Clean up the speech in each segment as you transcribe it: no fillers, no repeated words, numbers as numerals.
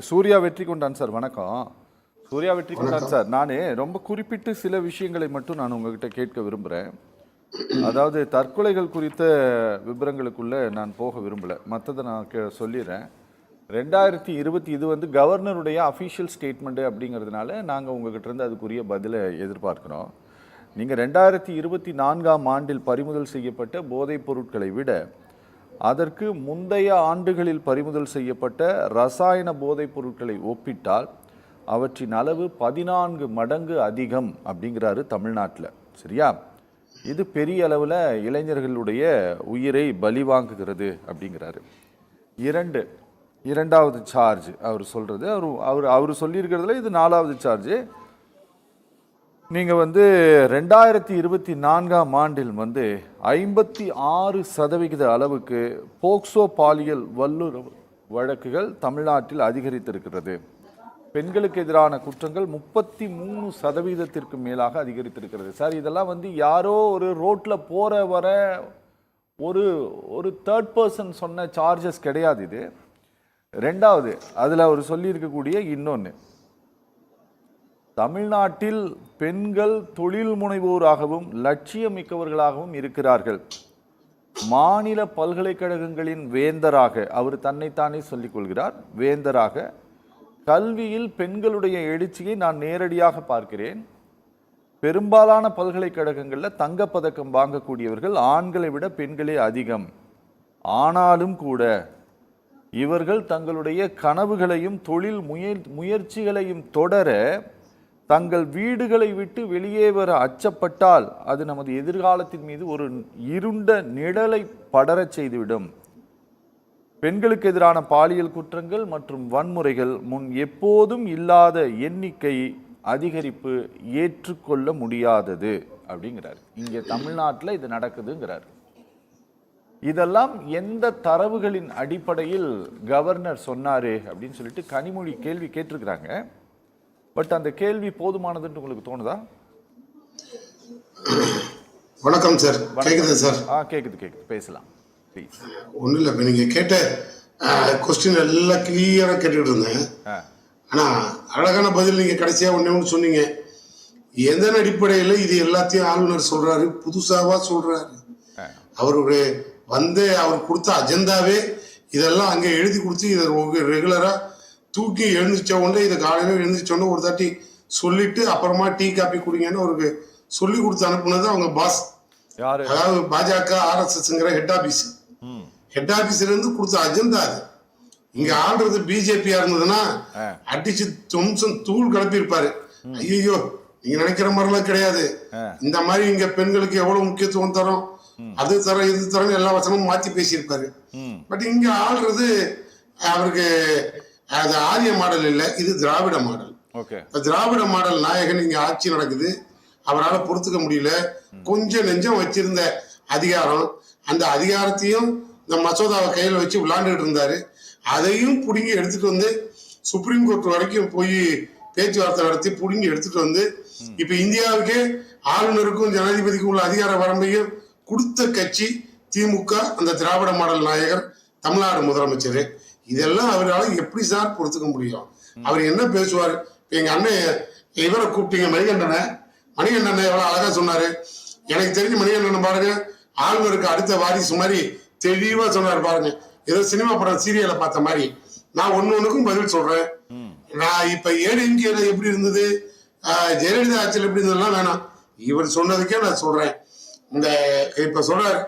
சூர்யா வெற்றி கொண்டான் சார். வணக்கம். சூர்யா வெற்றி கொண்டான் சார். நான் ரொம்ப குறிப்பிட்டு சில விஷயங்களை மட்டும் நான் உங்ககிட்ட கேட்க விரும்புகிறேன். அதாவது தற்கொலைகள் குறித்த விவரங்களுக்குள்ள நான் போக விரும்பல. மற்றதை நான் சொல்லிடுறேன். 2020 இது வந்து கவர்னருடைய அஃபீஷியல் ஸ்டேட்மெண்ட் அப்படிங்கிறதுனால நாங்கள் உங்ககிட்ட இருந்து அதுக்குரிய பதிலை எதிர்பார்க்கிறோம். நீங்கள் 2024ஆம் ஆண்டில் பறிமுதல் செய்யப்பட்ட போதைப் பொருட்களை விட அதற்கு முந்தைய ஆண்டுகளில் பறிமுதல் செய்யப்பட்ட ரசாயன போதைப் பொருட்களை ஒப்பிட்டால் அவற்றின் அளவு 14 மடங்கு அதிகம் அப்படிங்கிறாரு தமிழ்நாட்டில். சரியா? இது பெரிய அளவில் இளைஞர்களுடைய உயிரை பலி வாங்குகிறது அப்படிங்கிறாரு. இரண்டாவது சார்ஜ் அவர் சொல்கிறது, அவர் சொல்லியிருக்கிறதுல இது 4வது சார்ஜ். நீங்கள் வந்து 2024ஆம் ஆண்டில் வந்து 56% அளவுக்கு போக்சோ பாலியல் வல்லுறவு வழக்குகள் தமிழ்நாட்டில் அதிகரித்திருக்கிறது. பெண்களுக்கு எதிரான குற்றங்கள் 33% மேலாக அதிகரித்திருக்கிறது. சார், இதெல்லாம் வந்து யாரோ ஒரு ரோட்டில் போகிற வர ஒரு தேர்ட் பர்சன் சொன்ன சார்ஜஸ் கிடையாது. இது ரெண்டாவது. அதில் அவர் சொல்லியிருக்கக்கூடிய இன்னொன்று, தமிழ்நாட்டில் பெண்கள் தொழில் முனைவோராகவும் லட்சியமிக்கவர்களாகவும் இருக்கிறார்கள். மாநில பல்கலைக்கழகங்களின் வேந்தராக அவர் தன்னைத்தானே சொல்லிக் கொள்கிறார். வேந்தராக கல்வியில் பெண்களுடைய எழுச்சியை நான் நேரடியாக பார்க்கிறேன். பெரும்பாலான பல்கலைக்கழகங்களில் தங்கப்பதக்கம் வாங்கக்கூடியவர்கள் ஆண்களை விட பெண்களே அதிகம். ஆனாலும் கூட இவர்கள் தங்களுடைய கனவுகளையும் தொழில் முயற்சிகளையும் தொடர தங்கள் வீடுகளை விட்டு வெளியே வர அச்சப்பட்டால் அது நமது எதிர்காலத்தின் மீது ஒரு இருண்ட நிழலை படரச் செய்துவிடும். பெண்களுக்கு எதிரான பாலியல் குற்றங்கள் மற்றும் வன்முறைகள் முன் எப்போதும் இல்லாத எண்ணிக்கை அதிகரிப்பு ஏற்றுக்கொள்ள முடியாதது அப்படிங்கிறார். இங்கே தமிழ்நாட்டில் இது நடக்குதுங்கிறார். இதெல்லாம் எந்த தரவுகளின் அடிப்படையில் கவர்னர் சொன்னாரு அப்படின்னு சொல்லிட்டு கனிமொழி கேள்வி கேட்டிருக்கிறாங்க. பட் அந்த கேள்வி போதுமானதுன்னு உங்களுக்கு தோணுதா? வணக்கம் சார். கேக்குது சார்? கேக்குது. பேசலாம் ப்ளீஸ். ஒன்றும் இல்லை, இப்போ நீங்கள் கேட்ட கொஸ்டின் எல்லாம் கிளியராக கேட்டுக்கிட்டு இருந்தேன். ஆனால் அழகான பதில் நீங்கள் கடைசியாக ஒன்று சொன்னீங்க. எதன் அடிப்படையில் இது எல்லாத்தையும் ஆளுநர் சொல்கிறாரு, புதுசாக சொல்கிறாரு. அவருடைய அவர் கொடுத்த அஜெண்டாவே இதெல்லாம் அங்கே எழுதி கொடுத்து இதை ரெகுலராக தூக்கி எழுந்திரிச்ச உடனே இதை காலையில் எழுந்திரிச்சோடனே ஒரு தாட்டி சொல்லிட்டு அப்புறமா டீ காப்பி குடிங்கன்னு அவருக்கு சொல்லி கொடுத்து அனுப்புனது அவங்க பாஸ். அதாவது பாஜக RSSங்கிற ஹெட் ஆபீஸ்ல இருந்து கொடுத்த அஜெண்டா அது. இங்க ஆள்றது பிஜேபியா இருந்ததுன்னா அடிச்சு தும்சம் தூள் கிளப்பி இருப்பாரு. ஐயோ, நீங்க நினைக்கிற மாதிரிலாம் கிடையாது, இந்த மாதிரி இங்க பெண்களுக்கு எவ்வளவு முக்கியத்துவம் தரோம், அது தரோம் இது தரோம் எல்லா வசனமும் மாத்தி பேசியிருப்பாரு. பட் இங்க ஆள்றது அவருக்கு அது ஆரிய மாடல் இல்லை, இது திராவிட மாடல். திராவிட மாடல் நாயகன் இங்க ஆட்சி நடக்குது. அவரால் பொறுத்துக்க முடியல. கொஞ்சம் நெஞ்சம் வச்சிருந்த அதிகாரம், அந்த அதிகாரத்தையும் இந்த மசோதாவை கையில வச்சு விளையாண்டுட்டு இருந்தாரு. அதையும் புடுங்கி எடுத்துட்டு வந்து சுப்ரீம் கோர்ட் வரைக்கும் போய் பேச்சுவார்த்தை நடத்தி புடுங்கி எடுத்துட்டு வந்து இப்ப இந்தியாவுக்கே ஆளுநருக்கும் ஜனாதிபதிக்கும் உள்ள அதிகார வரம்பையும் கொடுத்த கட்சி திமுக. அந்த திராவிட மாடல் நாயகர் தமிழ்நாடு முதலமைச்சர். இதெல்லாம் அவரால் எப்படி சார் பொறுத்துக்க முடியும்? அவர் என்ன பேசுவார்? எங்க அண்ணன் இவரை கூப்பிட்டீங்க, மணிகண்டனை எவ்வளவு அழகா சொன்னாரு. எனக்கு தெரிஞ்சு மணிகண்டன் பாருங்க, ஆளுநருக்கு அடுத்த வாரிசு மாதிரி தெளிவா சொன்னார் பாருங்க. ஏதோ சினிமா படம் சீரியலை பார்த்த மாதிரி. நான் ஒன்னுக்கும் பதில் சொல்றேன். நான் இப்ப ஏடிஎம்கேல எப்படி இருந்தது, ஜெயலலிதா ஆட்சியில் எப்படி இருந்ததுலாம் வேணாம், இவர் சொன்னதுக்கே நான் சொல்றேன். இந்த இப்ப சொல்றாரு,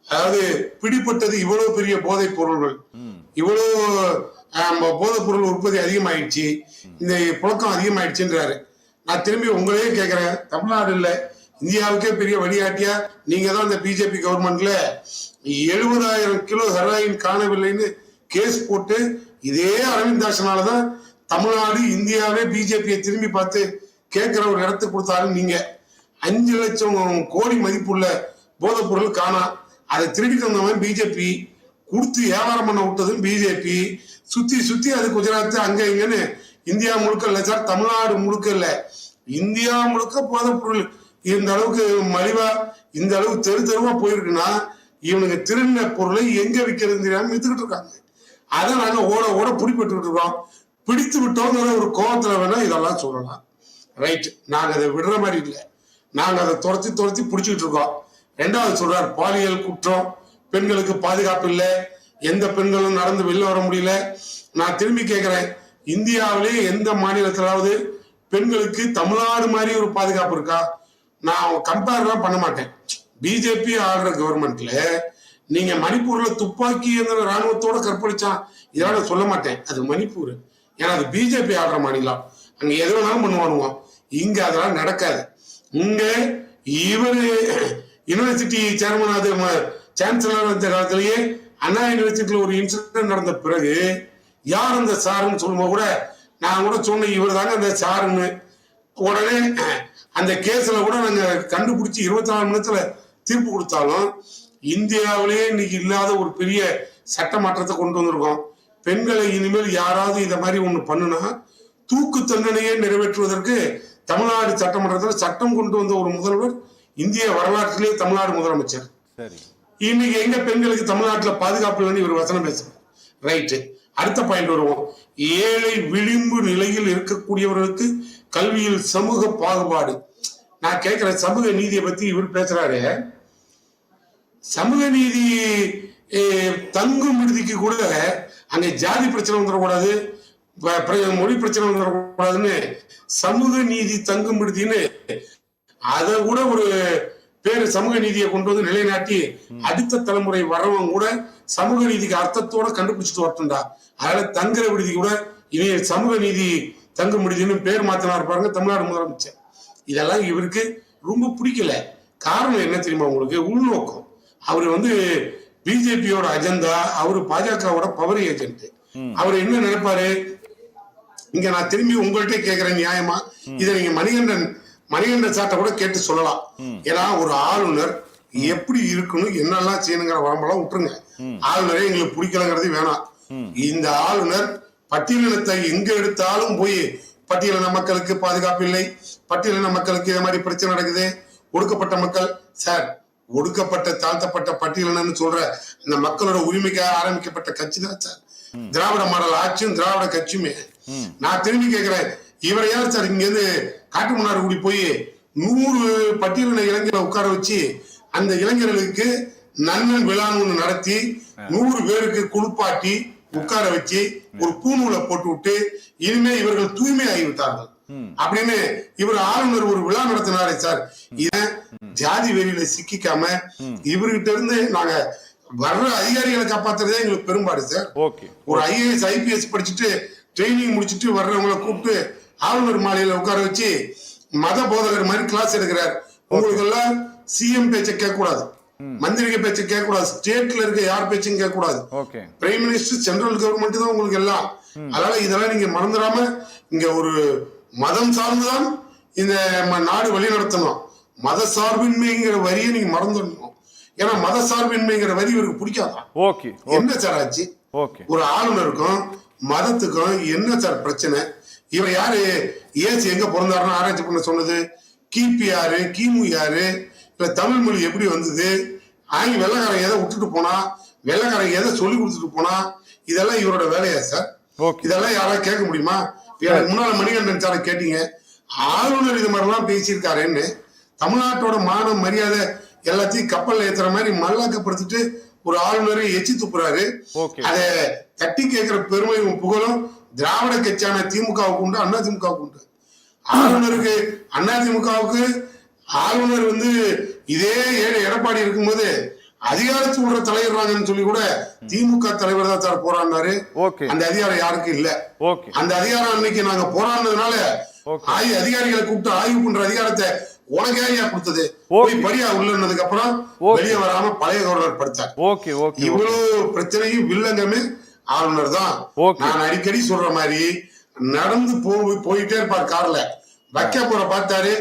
அதாவது பிடிப்பட்டது இவ்வளவு பெரிய போதைப் பொருள்கள், இவ்வளவு போதைப் பொருள் உற்பத்தி அதிகமாயிடுச்சு, இந்த புழக்கம் அதிகமாயிடுச்சுன்றாரு. நான் திரும்பி உங்களே கேட்கிறேன், தமிழ்நாடு இல்ல இந்தியாவுக்கே பெரிய வழிகாட்டியா நீங்க தான் இந்த பிஜேபி கவர்மெண்ட்ல 70,000 கிலோ ஹெராயின் காணவில்லைன்னு கேஸ் போட்டு இதே அரவிந்த் தாசனாலதான் தமிழ்நாடு இந்தியாவே பிஜேபியை திரும்பி பார்த்து கேட்கிற ஒரு இடத்துக்கு கொடுத்தாலும் நீங்க 5 லட்சம் கோடி மதிப்புள்ள போதைப் பொருள் காணா. அதை திருடிட்டு வந்தவன் பிஜேபி, கொடுத்து வியாபாரம் பண்ண விட்டதும் பிஜேபி. சுத்தி அது குஜராத் அங்க இங்கன்னு இந்தியா முழுக்க இல்ல சார், தமிழ்நாடு முழுக்க இல்ல, இந்தியா முழுக்க போதைப் பொருள் இந்த அளவுக்கு மலிவா இந்த அளவுக்கு தெருவா போயிருக்குன்னா இவனுக்கு திருடின பொருளை எங்க விற்கிறது தெரியாம வித்துக்கிட்டு இருக்காங்க. அதை நாங்க ஓட ஓட பிடிப்பட்டு இருக்கோம். பிடித்து விட்டோங்கிற ஒரு கோபத்துல வேணா இதெல்லாம் சொல்லலாம். ரைட், நாங்க அதை விடுற மாதிரி இல்லை, நாங்க அதை துரத்தி பிடிச்சிட்டு இருக்கோம். ரெண்டாவது சொல்றார், பாலியல் குற்றம், பெண்களுக்கு பாதுகாப்பு இல்லை, எந்த பெண்களும் நடந்து வெளில வர முடியல. நான் திரும்பி கேட்கிறேன், இந்தியாவிலே எந்த மாநிலத்திலாவது பெண்களுக்கு தமிழ்நாடு மாதிரி ஒரு பாதுகாப்பு இருக்கா? நான் கம்பேர் எல்லாம் பண்ண மாட்டேன். பிஜேபி ஆடுற கவர்மெண்ட்ல நீங்க மணிப்பூர்ல துப்பாக்கி ராணுவத்தோட கற்பழிச்சான், இதெல்லாம் சொல்ல மாட்டேன். அது மணிப்பூர், ஏன்னா அது பிஜேபி ஆடுற மாநிலம், அங்க எது வேணாலும் பண்ணுவானுவோம். இங்க அதெல்லாம் நடக்காது. இங்க இவரு யூனிவர்சிட்டி சேர்மன், அது சான்சலர் அந்த காலத்திலேயே அண்ணா யூனிவர்சிட்டியில ஒரு இன்சிடென்ட் நடந்த பிறகு யார் அந்த சாருன்னு சொல்லும்போது கூட நான் கூட சொன்னேன், இவர் தாங்க அந்த சாருன்னு. உடனே அந்த கேஸ்ல கூட நாங்க கண்டுபிடிச்சு 24 மணி நேரத்துல தீர்ப்பு கொடுத்தாலும் இந்தியாவிலேயே இன்னைக்கு இல்லாத ஒரு பெரிய சட்ட மாற்றத்தை கொண்டு வந்திருக்கோம். பெண்களை இனிமேல் யாராவது இத மாதிரி ஒண்ணு பண்ணுனா தூக்கு தண்டனையை நிறைவேற்றுவதற்கு தமிழ்நாடு சட்டமன்றத்தில் சட்டம் கொண்டு வந்த ஒரு முதல்வர் இந்திய வரலாற்றிலேயே தமிழ்நாடு முதலமைச்சர். இன்னைக்கு எங்க பெண்களுக்கு தமிழ்நாட்டுல பாதுகாப்பு இல்லைன்னு இவர் வசனம் பேசுறாரு. ரைட்டு, அடுத்த பாயிண்ட் வருவோம். ஏழை விளிம்பு நிலையில் இருக்கக்கூடியவர்களுக்கு கல்வியில் சமூக பாகுபாடு. நான் கேட்கிற சமூக நீதியை பத்தி இவர் பேசுறாரு. சமூக நீதி தங்கும் விடுதிக்கு கூட அங்க ஜாதி பிரச்சனை வந்துடக்கூடாது, மொழி பிரச்சனை வந்துடக்கூடாதுன்னு சமூக நீதி தங்கும் விடுதின்னு அதை கூட ஒரு பேரு சமூக நீதியை கொண்டு வந்து நிலைநாட்டி அடுத்த தலைமுறை வரவங்க கூட சமூக நீதிக்கு அர்த்தத்தோட கண்டுபிடிச்சிட்டு வரட்டும்டா. அதனால தங்குற விடுதி கூட இனி சமூக நீதி தங்கும் விடுதின்னு பேர் மாத்தினார் பாருங்க தமிழ்நாடு முதலமைச்சர். இதெல்லாம் இவருக்கு ரொம்ப பிடிக்கல. காரணம் என்ன தெரியுமா உங்களுக்கு? உள்நோக்கம். அவரு வந்து பிஜேபியோட அஜெண்டா, அவரு பாஜகவோட பவர் ஏஜென்ட். அவர் என்ன நினைப்பாரு? இங்க நான் திரும்பி உங்கள்கிட்ட கேட்கிறேன் நியாயமா, இதை நீங்க மணிகண்டன் சாட்டை கூட கேட்டு சொல்லலாம். ஏன்னா ஒரு ஆளுநர் எப்படி இருக்கணும், என்னெல்லாம் செய்யணுங்கிற வரம்பெல்லாம் விட்டுருங்க. ஆளுநரே எங்களுக்கு பிடிக்கலங்கிறது வேணாம். இந்த ஆளுநர் பட்டியலினத்தை எங்க எடுத்தாலும் போய் பட்டியலின மக்களுக்கு பாதுகாப்பு இல்லை, பட்டியலின மக்களுக்கு இதே மாதிரி பிரச்சனை நடக்குது, ஒடுக்கப்பட்ட மக்கள். சார், ஒடுக்கப்பட்ட தாழ்த்தப்பட்ட பட்டியலினன்னு சொல்ற இந்த மக்களோட உரிமைக்காக ஆரம்பிக்கப்பட்ட கட்சி தான் சார் திராவிட மாடல் ஆட்சியும் திராவிட கட்சியுமே. நான் திரும்பி கேட்கிறேன், இவரை யார் சார் இங்க இருந்து காட்டுமன்னார் கூடி போய் 100 பட்டியலின இளைஞர்களை உட்கார வச்சு அந்த இளைஞர்களுக்கு நன்னன் விழான்னு நடத்தி 100 பேருக்கு குளிப்பாட்டி உட்கார வச்சு ஒரு பூநூலை போட்டு விட்டு இனிமே இவர்கள் தூய்மை ஆகிவிட்டார்கள் அப்படின்னு இவர் ஆளுநர் ஒரு விழா நடத்தினாரே சார். இத ஜாதி வெறியில சிக்கிக்காம இவர்கிட்ட இருந்து நாங்க வர்ற அதிகாரிகளை காப்பாத்துறதே எங்களுக்கு பெரும்பாடு சார். ஒரு IAS IPS படிச்சுட்டு ட்ரைனிங் முடிச்சுட்டு வர்றவங்களை கூப்பிட்டு ஆளுநர் மாலையில உட்கார வச்சு மத போதகர் மாதிரி கிளாஸ் எடுக்கிறார். உங்களுக்கு எல்லாம் CM பேச்ச கேட்க கூடாது, மந்திரிக பேச்ச கேட்க கூடாது, ஸ்டேட்ல இருக்க யார் பேச்சும் கேட்க கூடாது. பிரைம் மினிஸ்டர் சென்ட்ரல் கவர்மெண்ட் தான் உங்களுக்கு எல்லாம். அதனால இதெல்லாம் நீங்க மறந்துடாம இங்க ஒரு மதம் சார்ந்துதான் இந்த நாடு வழி நடத்தணும். மத சார்பின்மைங்கிற வரியை நீங்க மறந்துடணும். ஏன்னா மத சார்பின்மைங்கிற வரி இவருக்கு பிடிக்காதான். என்ன சார் ஆச்சு? ஒரு ஆளுநருக்கும் மதத்துக்கும் என்ன சார் பிரச்சனை? இவர் யாரு? ஏசி எங்க பிறந்தாருன்னு ஆராய்ச்சி பண்ண சொன்னது? கிபி யாரு, கிமு யாரு, இல்ல தமிழ் மொழி எப்படி வந்தது, வெள்ளக்காரன் எதை விட்டுட்டு போனா, வெள்ளக்காரன் எதை சொல்லி கொடுத்துட்டு போனா, இதெல்லாம் இவரோட வேலையா சார்? இதெல்லாம் யாராவது கேட்க முடியுமா? முன்னாள் மணிகண்டன் சாரை கேட்டீங்க, ஆளுநர் இது மாதிரிலாம் பேசியிருக்காருன்னு தமிழ்நாட்டோட மான மரியாதை எல்லாத்தையும் கப்பல் ஏத்துற மாதிரி மல்லாக்கப்படுத்திட்டு ஒரு ஆளுநரை எச்சி துப்புறாரு. அதை தட்டி கேட்கிற பெருமையும் புகழும் திராவிட கட்சியான திமுகவுக்கு உண்டு, அண்ணா திமுகவுக்கு உண்டு. ஆளுநருக்கு அண்ணா திமுகவுக்கு ஆளுநர் வந்து இதே எடப்பாடி இருக்கும்போது அதிகாரத்தோட தலையிடுறாங்கன்னு சொல்லி கூட திமுக தலைவர் தான் சார் போராடினாரு. அந்த அதிகாரம் யாருக்கும் இல்ல. அந்த அதிகாரம் அன்னைக்கு நாங்க போராடினதுனால அதிகாரிகளை கூப்பிட்டு ஆய்வு பண்ற அதிகாரத்தை உனக்கே கொடுத்தது போய் படியா உள்ளதுக்கு அப்புறம் வெளியே வராம பழைய கவர்னர் படுத்தார். இவ்வளவு பிரச்சனையும் வில்லங்கமே ஆளுநர் தான். நான் அடிக்கடி சொல்ற மாதிரி நடந்து போயிட்டே இருப்பார் கார்ல, வைக்க போற பார்த்தாரு,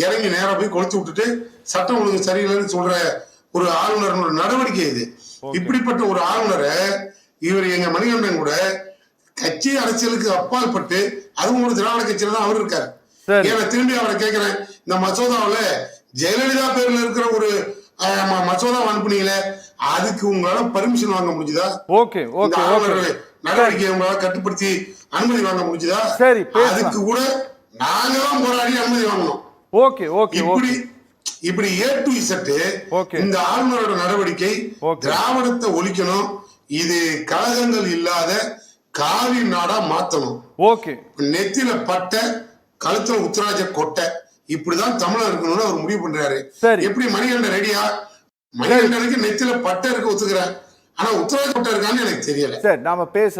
இறங்கி நேரம் போய் கொளுத்து விட்டுட்டு சட்டம் ஒழுங்கு சரியில்லைன்னு சொல்ற ஒரு ஆளுநர் நடவடிக்கை இது. இப்படிப்பட்ட ஒரு ஆளுநரை இவர் எங்க மணிகண்டன் கூட கட்சி அரசியலுக்கு அப்பால் பட்டு, அதுவும் ஒரு திராவிட கட்சியில தான் அவர் இருக்காரு. ஏன்னா திரும்பி அவரை கேட்கிறேன், இந்த மசோதாவில ஜெயலலிதா பேர்ல இருக்கிற ஒரு மசோதா அனுப்புனீங்களே, அதுக்கு உங்களால பர்மிஷன் வாங்க முடிஞ்சுதா? நடவடிக்கை உங்களால கட்டுப்படுத்தி அனுமதி வாங்க முடிஞ்சதா? சரி, பேசலாம். அதுக்கு கூட நாங்க தான் போராடி அனுமதி வாங்கணும். ஓகே ஓகே ஓகே இப்படி A to Z Okay. இந்த ஆளுநரோட நடவடிக்கை Okay. திராவிடத்தை ஒழிக்கணும், இது கழகங்கள் இல்லாத காவி நாடா மாத்தணும். ஓகே நெத்தில பட்டை, கழுத்துல உத்தராஜ கொட்டை, இப்படிதான் தமிழர் இருக்கணும்னு அவர் முடிவு பண்றாரு. சரி. எப்படி மணிகண்டன் ரெடியா? மணிகண்டனுக்கு நெத்தில பட்டை இருக்க ஒத்துக்கிறேன், ஆனா உத்தராஜ கொட்டை இருக்கான்னு எனக்கு தெரியல. சரி நாம பேசலாம்.